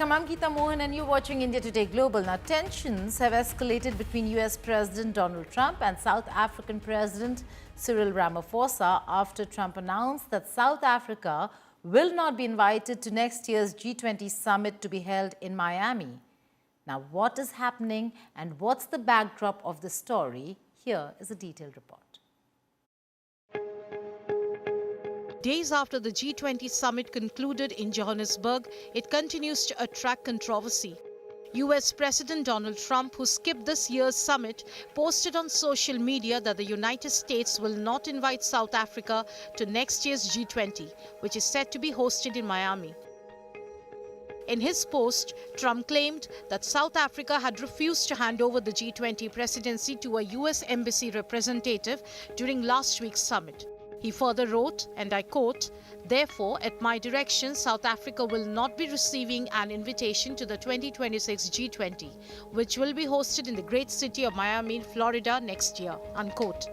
I'm Ankita Mohan and you're watching India Today Global. Now, tensions have escalated between US President Donald Trump and South African President Cyril Ramaphosa after Trump announced that South Africa will not be invited to next year's G20 summit to be held in Miami. Now, what is happening and what's the backdrop of the story? Here is a detailed report. Days after the G20 summit concluded in Johannesburg, it continues to attract controversy. US President Donald Trump, who skipped this year's summit, posted on social media that the United States will not invite South Africa to next year's G20, which is set to be hosted in Miami. In his post, Trump claimed that South Africa had refused to hand over the G20 presidency to a US embassy representative during last week's summit. He further wrote, and I quote, "Therefore, at my direction, South Africa will not be receiving an invitation to the 2026 G20, which will be hosted in the great city of Miami, Florida next year," unquote.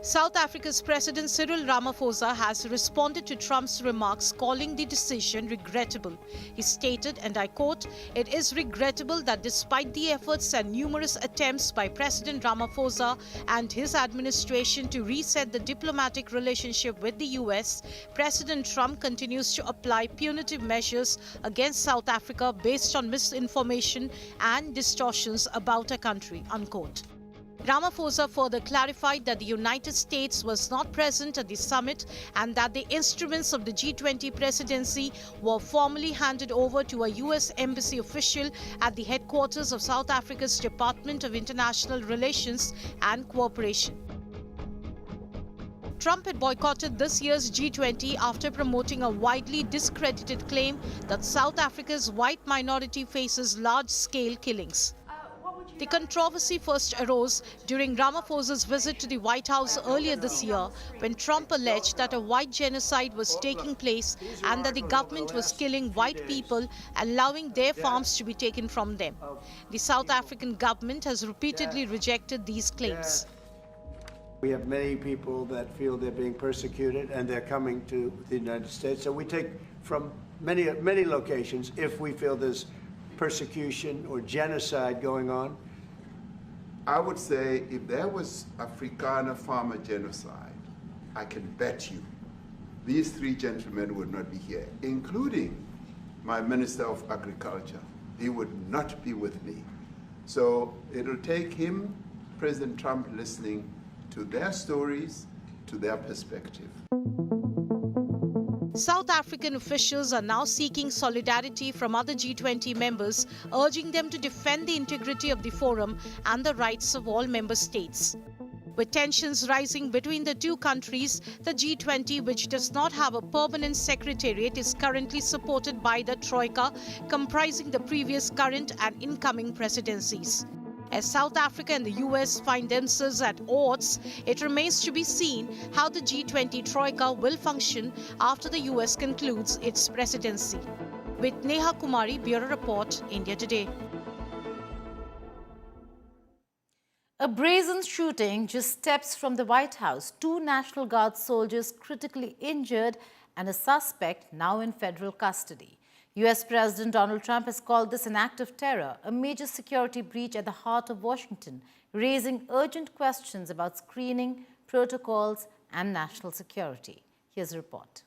South Africa's President Cyril Ramaphosa has responded to Trump's remarks, calling the decision regrettable. He stated, and I quote, "It is regrettable that despite the efforts and numerous attempts by President Ramaphosa and his administration to reset the diplomatic relationship with the US, President Trump continues to apply punitive measures against South Africa based on misinformation and distortions about a country," unquote. Ramaphosa further clarified that the United States was not present at the summit and that the instruments of the G20 presidency were formally handed over to a US embassy official at the headquarters of South Africa's Department of International Relations and Cooperation. Trump had boycotted this year's G20 after promoting a widely discredited claim that South Africa's white minority faces large-scale killings. The controversy first arose during Ramaphosa's visit to the White House earlier this year, when Trump alleged that a white genocide was taking place and that the government was killing white people, allowing their farms to be taken from them. The South African government has repeatedly rejected these claims. We have many people that feel they're being persecuted and they're coming to the United States. So we take from many locations if we feel there's persecution or genocide going on. I would say if there was Afrikaner farmer genocide, I can bet you these three gentlemen would not be here, including my Minister of Agriculture. He would not be with me. So it'll take him, President Trump, listening to their stories, to their perspective. South African officials are now seeking solidarity from other G20 members, urging them to defend the integrity of the forum and the rights of all member states. With tensions rising between the two countries, the G20, which does not have a permanent secretariat, is currently supported by the Troika, comprising the previous, current and incoming presidencies. As South Africa and the US find themselves at odds, it remains to be seen how the G20 Troika will function after the US concludes its presidency. With Neha Kumari, Bureau Report, India Today. A brazen shooting just steps from the White House. 2 National Guard soldiers critically injured and a suspect now in federal custody. US President Donald Trump has called this an act of terror, a major security breach at the heart of Washington, raising urgent questions about screening, protocols, and national security. Here's a report.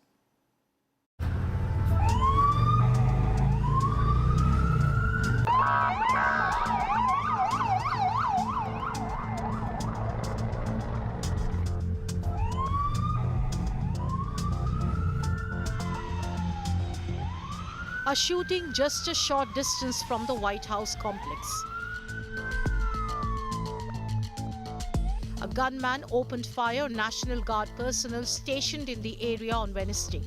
A shooting just a short distance from the White House complex. A gunman opened fire on National Guard personnel stationed in the area on Wednesday.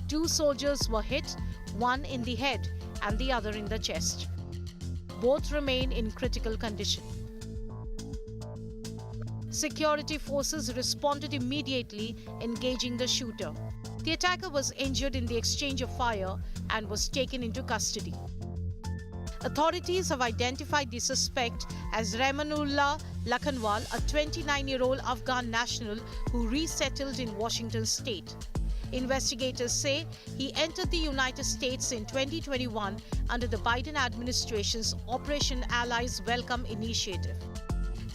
2 soldiers were hit, one in the head and the other in the chest. Both remain in critical condition. Security forces responded immediately, engaging the shooter. The attacker was injured in the exchange of fire and was taken into custody. Authorities have identified the suspect as Raimanullah Lakhanwal, a 29-year-old Afghan national who resettled in Washington state. Investigators say he entered the United States in 2021 under the Biden administration's Operation Allies Welcome initiative.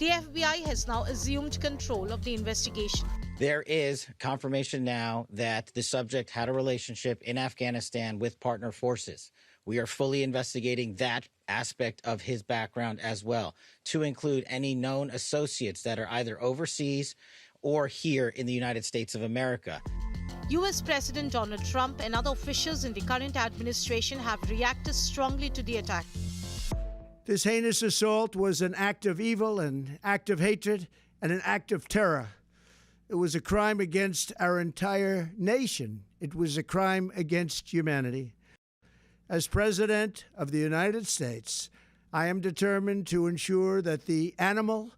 The FBI has now assumed control of the investigation. There is confirmation now that the subject had a relationship in Afghanistan with partner forces. We are fully investigating that aspect of his background as well, to include any known associates that are either overseas or here in the United States of America. US President Donald Trump and other officials in the current administration have reacted strongly to the attack. This heinous assault was an act of evil, an act of hatred, and an act of terror. It was a crime against our entire nation. It was a crime against humanity. As President of the United States, I am determined to ensure that the animal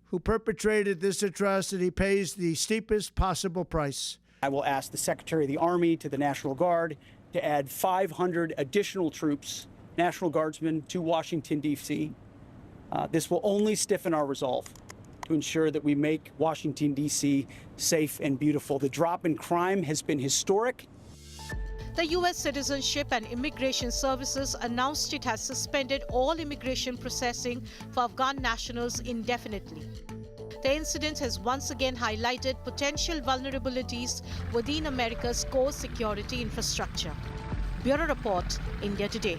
who perpetrated this atrocity pays the steepest possible price. I will ask the Secretary of the Army to the National Guard to add 500 additional troops, National Guardsmen, to Washington, D.C. This will only stiffen our resolve to ensure that we make Washington, D.C. safe and beautiful. The drop in crime has been historic. The U.S. Citizenship and Immigration Services announced it has suspended all immigration processing for Afghan nationals indefinitely. The incident has once again highlighted potential vulnerabilities within America's core security infrastructure. Bureau Report, India Today.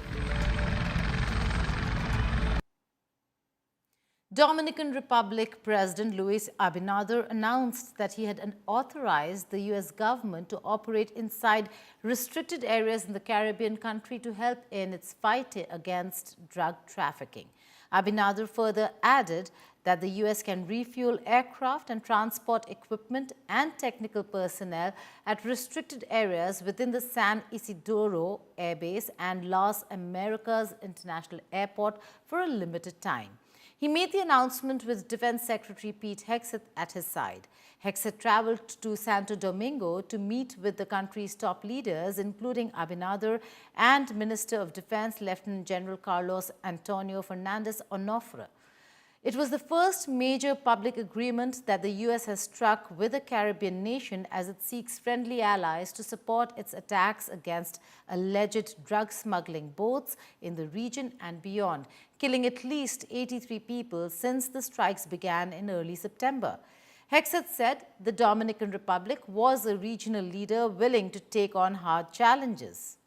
Dominican Republic President Luis Abinader announced that he had authorized the U.S. government to operate inside restricted areas in the Caribbean country to help in its fight against drug trafficking. Abinader further added that the U.S. can refuel aircraft and transport equipment and technical personnel at restricted areas within the San Isidro Air Base and Las Americas International Airport for a limited time. He made the announcement with Defense Secretary Pete Hegseth at his side. Hegseth traveled to Santo Domingo to meet with the country's top leaders, including Abinader and Minister of Defense Lieutenant General Carlos Antonio Fernandez Onofre. It was the first major public agreement that the U.S. has struck with a Caribbean nation as it seeks friendly allies to support its attacks against alleged drug smuggling boats in the region and beyond, killing at least 83 people since the strikes began in early September. Hegseth said the Dominican Republic was a regional leader willing to take on hard challenges.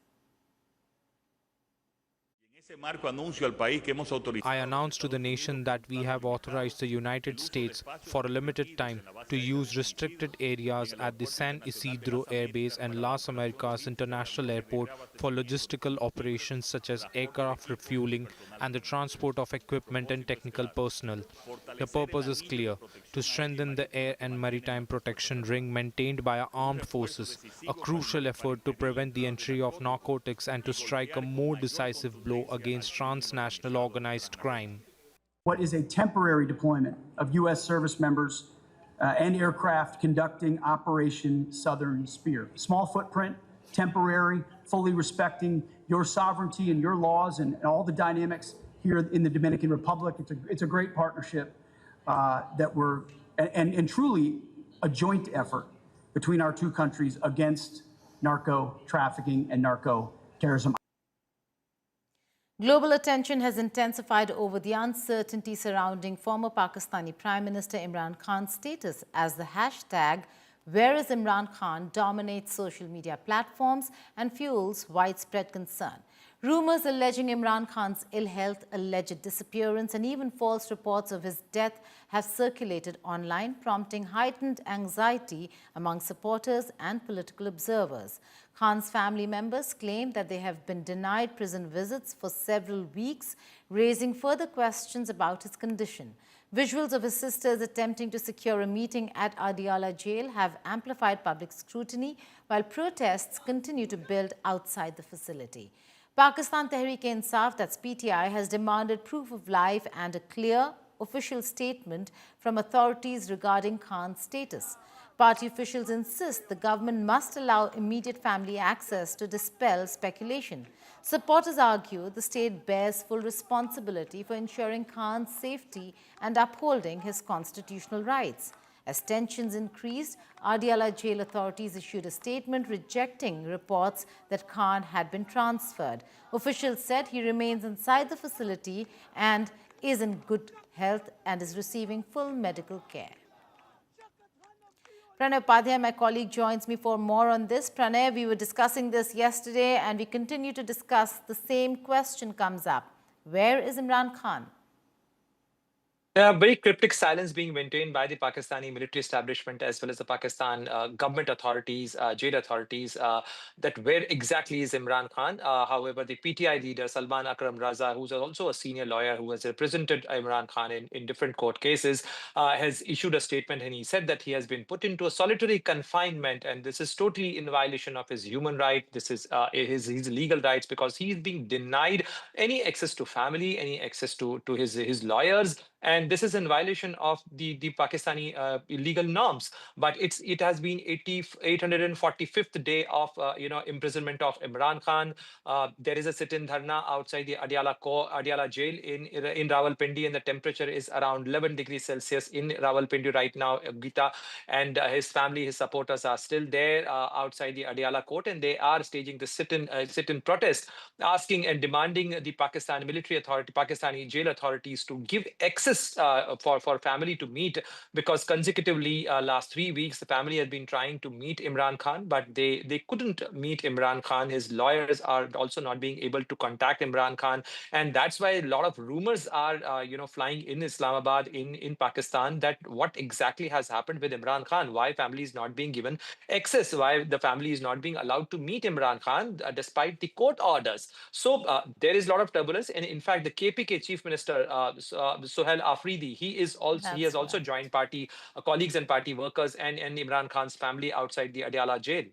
I announced to the nation that we have authorized the United States for a limited time to use restricted areas at the San Isidro Air Base and Las Americas International Airport for logistical operations such as aircraft refueling and the transport of equipment and technical personnel. The purpose is clear: to strengthen the air and maritime protection ring maintained by our armed forces, a crucial effort to prevent the entry of narcotics and to strike a more decisive blow against transnational organized crime. What is a temporary deployment of U.S. service members and aircraft conducting Operation Southern Spear. Small footprint, temporary, fully respecting your sovereignty and your laws and all the dynamics here in the Dominican Republic. It's a great partnership that we're, and truly a joint effort between our two countries against narco trafficking and narco terrorism. Global attention has intensified over the uncertainty surrounding former Pakistani Prime Minister Imran Khan's status as the hashtag "Where is Imran Khan" dominates social media platforms and fuels widespread concern. Rumors alleging Imran Khan's ill health, alleged disappearance, and even false reports of his death have circulated online, prompting heightened anxiety among supporters and political observers. Khan's family members claim that they have been denied prison visits for several weeks, raising further questions about his condition. Visuals of his sisters attempting to secure a meeting at Adiala jail have amplified public scrutiny, while protests continue to build outside the facility. Pakistan Tehreek-e-Insaf, that's PTI, has demanded proof of life and a clear official statement from authorities regarding Khan's status. Party officials insist the government must allow immediate family access to dispel speculation. Supporters argue the state bears full responsibility for ensuring Khan's safety and upholding his constitutional rights. As tensions increased, Adiala jail authorities issued a statement rejecting reports that Khan had been transferred. Officials said he remains inside the facility and is in good health and is receiving full medical care. Pranay Upadhyay, my colleague, joins me for more on this. Pranay, we were discussing this yesterday and we continue to discuss. The same question comes up. Where is Imran Khan? Very cryptic silence being maintained by the Pakistani military establishment as well as the Pakistan government authorities, jail authorities, that where exactly is Imran Khan. However, the PTI leader Salman Akram Raza, who's also a senior lawyer who has represented Imran Khan in different court cases, has issued a statement, and he said that he has been put into a solitary confinement, and this is totally in violation of his human right. This is his legal rights, because he's being denied any access to family, any access to his lawyers. And this is in violation of the Pakistani legal norms. But it has been 845th day of imprisonment of Imran Khan. There is a sit-in dharna outside the Adiala jail in Rawalpindi, and the temperature is around 11 degrees Celsius in Rawalpindi right now, Gita. And his family, his supporters are still there outside the Adiala court, and they are staging the sit-in protest, asking and demanding the Pakistan military authority, Pakistani jail authorities to give access for family to meet, because consecutively last 3 weeks the family has been trying to meet Imran Khan, but they couldn't meet Imran Khan. His lawyers are also not being able to contact Imran Khan, and that's why a lot of rumors are flying in Islamabad, in Pakistan, that what exactly has happened with Imran Khan, why family is not being given access, why the family is not being allowed to meet Imran Khan despite the court orders. So there is a lot of turbulence, and in fact the KPK chief minister Sohail Afridi, he has also joined party colleagues and party workers and Imran Khan's family outside the Adiala jail.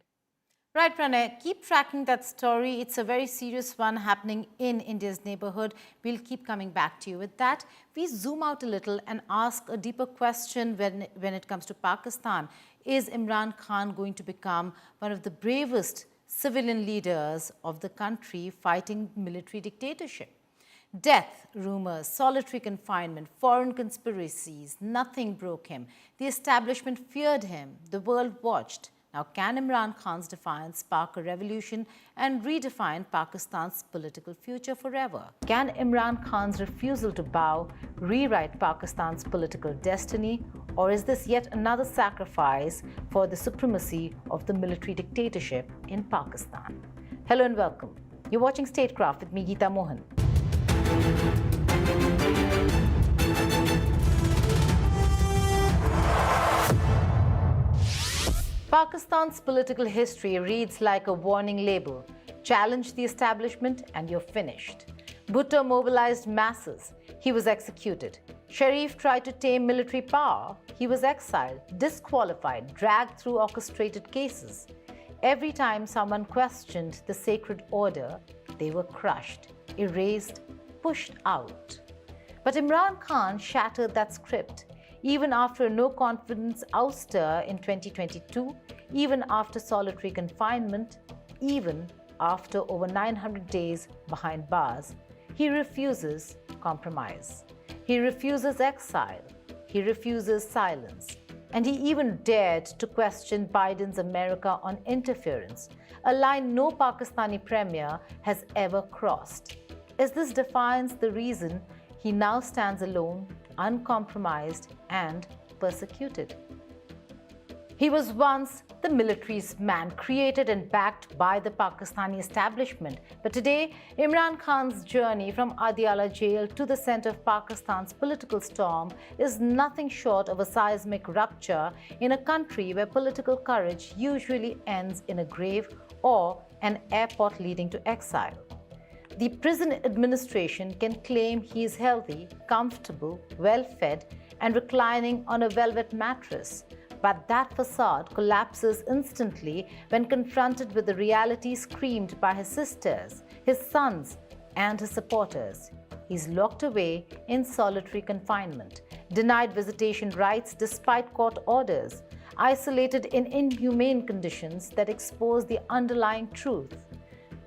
Right, Pranay, keep tracking that story. It's a very serious one happening in India's neighborhood. We'll keep coming back to you with that. We zoom out a little and ask a deeper question when it comes to Pakistan. Is Imran Khan going to become one of the bravest civilian leaders of the country fighting military dictatorship? Death, rumors, solitary confinement, foreign conspiracies, nothing broke him. The establishment feared him. The world watched. Now, can Imran Khan's defiance spark a revolution and redefine Pakistan's political future forever? Can Imran Khan's refusal to bow rewrite Pakistan's political destiny? Or is this yet another sacrifice for the supremacy of the military dictatorship in Pakistan? Hello and welcome. You're watching Statecraft with me, Geeta Mohan. Pakistan's political history reads like a warning label. Challenge the establishment and you're finished. Bhutto mobilized masses. He was executed. Sharif tried to tame military power. He was exiled, disqualified, dragged through orchestrated cases. Every time someone questioned the sacred order, they were crushed, erased, pushed out. But Imran Khan shattered that script. Even after a no-confidence ouster in 2022, even after solitary confinement, even after over 900 days behind bars, he refuses compromise. He refuses exile. He refuses silence. And he even dared to question Biden's America on interference, a line no Pakistani premier has ever crossed. Is this defiance the reason he now stands alone, uncompromised, and persecuted? He was once the military's man, created and backed by the Pakistani establishment. But today, Imran Khan's journey from Adiala jail to the center of Pakistan's political storm is nothing short of a seismic rupture in a country where political courage usually ends in a grave or an airport leading to exile. The prison administration can claim he is healthy, comfortable, well-fed, and reclining on a velvet mattress. But that facade collapses instantly when confronted with the reality screamed by his sisters, his sons, and his supporters. He's locked away in solitary confinement, denied visitation rights despite court orders, isolated in inhumane conditions that expose the underlying truth.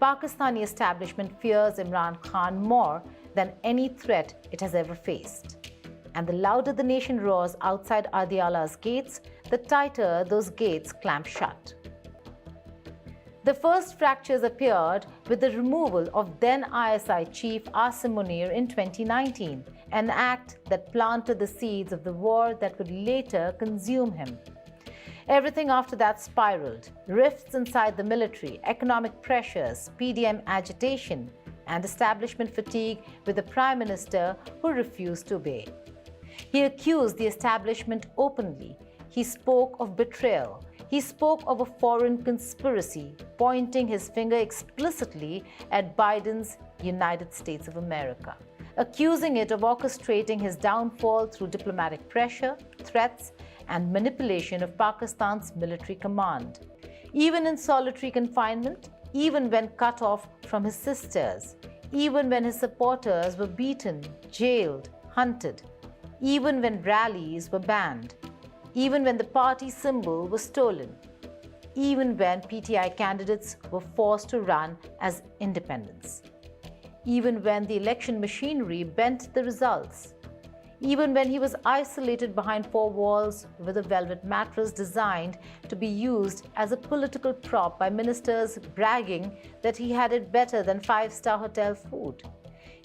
Pakistani establishment fears Imran Khan more than any threat it has ever faced. And the louder the nation roars outside Adiala's gates, the tighter those gates clamp shut. The first fractures appeared with the removal of then ISI chief Asim Munir in 2019, an act that planted the seeds of the war that would later consume him. Everything after that spiraled: rifts inside the military, economic pressures, PDM agitation, and establishment fatigue with a prime minister who refused to obey. He accused the establishment openly. He spoke of betrayal. He spoke of a foreign conspiracy, pointing his finger explicitly at Biden's United States of America, accusing it of orchestrating his downfall through diplomatic pressure, threats, and manipulation of Pakistan's military command. Even in solitary confinement, even when cut off from his sisters, even when his supporters were beaten, jailed, hunted, even when rallies were banned, even when the party symbol was stolen, even when PTI candidates were forced to run as independents, even when the election machinery bent the results, even when he was isolated behind four walls with a velvet mattress designed to be used as a political prop by ministers bragging that he had it better than five-star hotel food.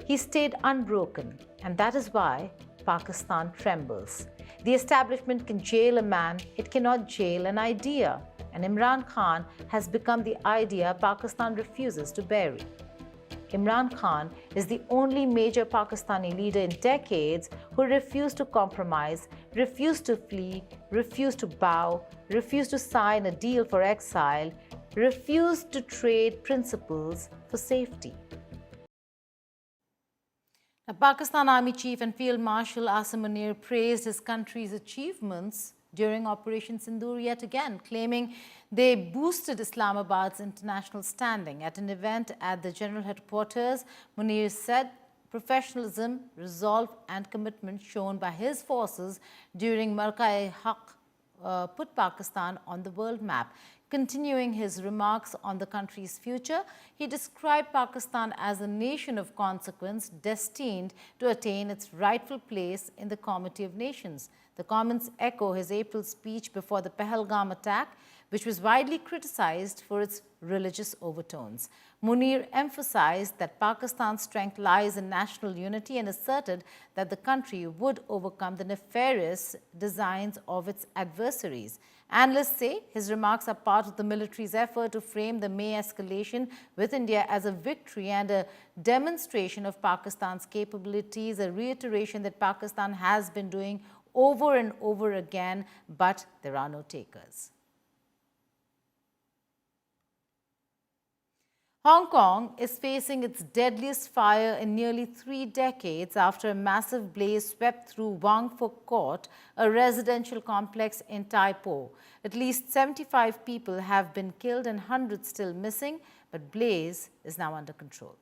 He stayed unbroken, and that is why Pakistan trembles. The establishment can jail a man, it cannot jail an idea. And Imran Khan has become the idea Pakistan refuses to bury. Imran Khan is the only major Pakistani leader in decades who refused to compromise, refused to flee, refused to bow, refused to sign a deal for exile, refused to trade principles for safety. Now, Pakistan Army Chief and Field Marshal Asim Munir praised his country's achievements during Operation Sindoor yet again, claiming they boosted Islamabad's international standing. At an event at the General Headquarters, Munir said professionalism, resolve and commitment shown by his forces during Marka-e-Haq put Pakistan on the world map. Continuing his remarks on the country's future, he described Pakistan as a nation of consequence destined to attain its rightful place in the Comity of Nations. The comments echo his April speech before the Pahalgam attack, which was widely criticized for its religious overtones. Munir emphasized that Pakistan's strength lies in national unity and asserted that the country would overcome the nefarious designs of its adversaries. Analysts say his remarks are part of the military's effort to frame the May escalation with India as a victory and a demonstration of Pakistan's capabilities, a reiteration that Pakistan has been doing over and over again, but there are no takers. Hong Kong is facing its deadliest fire in nearly 3 decades after a massive blaze swept through Wang Fuk Court, a residential complex in Tai Po. At least 75 people have been killed and hundreds still missing, but blaze is now under control.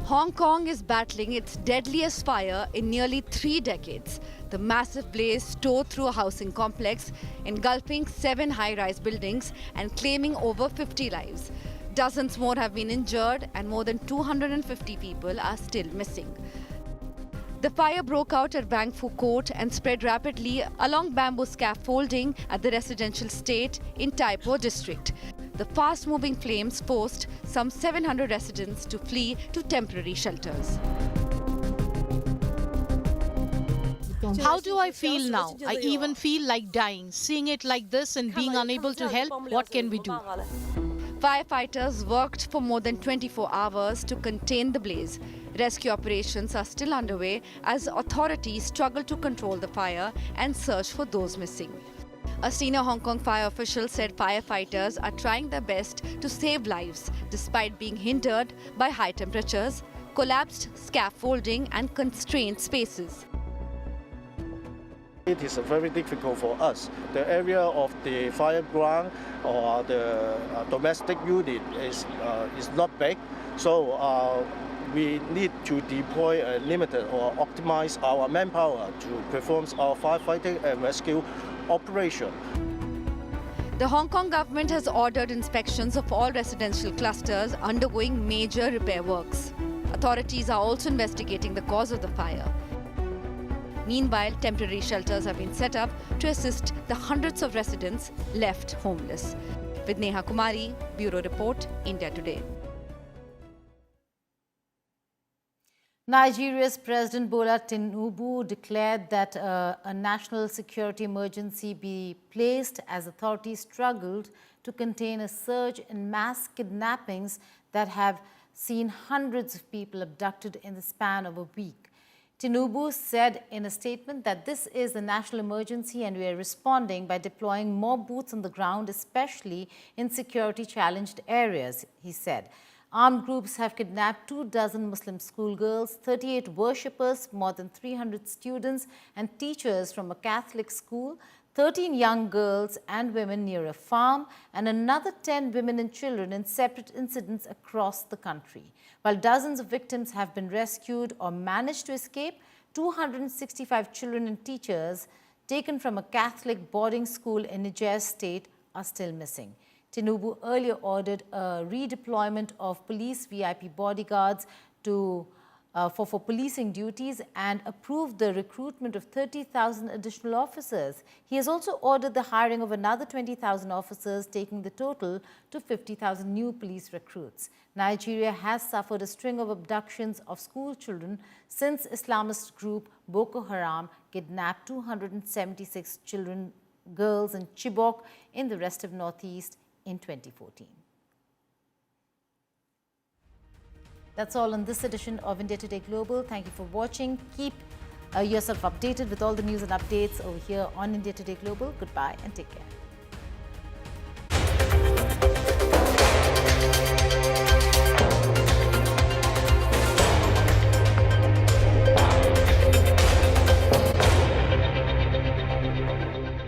Hong Kong is battling its deadliest fire in nearly 3 decades. The massive blaze tore through a housing complex, engulfing 7 high-rise buildings and claiming over 50 lives. Dozens more have been injured and more than 250 people are still missing. The fire broke out at Wang Fuk Court and spread rapidly along bamboo scaffolding at the residential estate in Tai Po district. The fast-moving flames forced some 700 residents to flee to temporary shelters. How do I feel now? I even feel like dying. Seeing it like this and being unable to help, what can we do? Firefighters worked for more than 24 hours to contain the blaze. Rescue operations are still underway as authorities struggle to control the fire and search for those missing. A senior Hong Kong fire official said firefighters are trying their best to save lives despite being hindered by high temperatures, collapsed scaffolding and constrained spaces. It is very difficult for us. The area of the fire ground or the domestic unit is not big, so we need to deploy a limited or optimize our manpower to perform our firefighting and rescue operation. The Hong Kong government has ordered inspections of all residential clusters undergoing major repair works. Authorities are also investigating the cause of the fire. Meanwhile, temporary shelters have been set up to assist the hundreds of residents left homeless. With Neha Kumari, Bureau Report, India Today. Nigeria's President Bola Tinubu declared that a national security emergency be placed as authorities struggled to contain a surge in mass kidnappings that have seen hundreds of people abducted in the span of a week. Tinubu said in a statement that this is a national emergency and we are responding by deploying more boots on the ground, especially in security-challenged areas, he said. Armed groups have kidnapped 24 Muslim schoolgirls, 38 worshippers, more than 300 students and teachers from a Catholic school, 13 young girls and women near a farm, and another 10 women and children in separate incidents across the country. While dozens of victims have been rescued or managed to escape, 265 children and teachers taken from a Catholic boarding school in Niger State are still missing. Tinubu earlier ordered a redeployment of police VIP bodyguards for policing duties and approved the recruitment of 30,000 additional officers. He has also ordered the hiring of another 20,000 officers, taking the total to 50,000 new police recruits. Nigeria has suffered a string of abductions of school children since Islamist group Boko Haram kidnapped 276 children, girls in Chibok in the rest of Northeast in 2014. That's all on this edition of India Today Global. Thank you for watching. Keep yourself updated with all the news and updates over here on India Today Global. Goodbye and take care.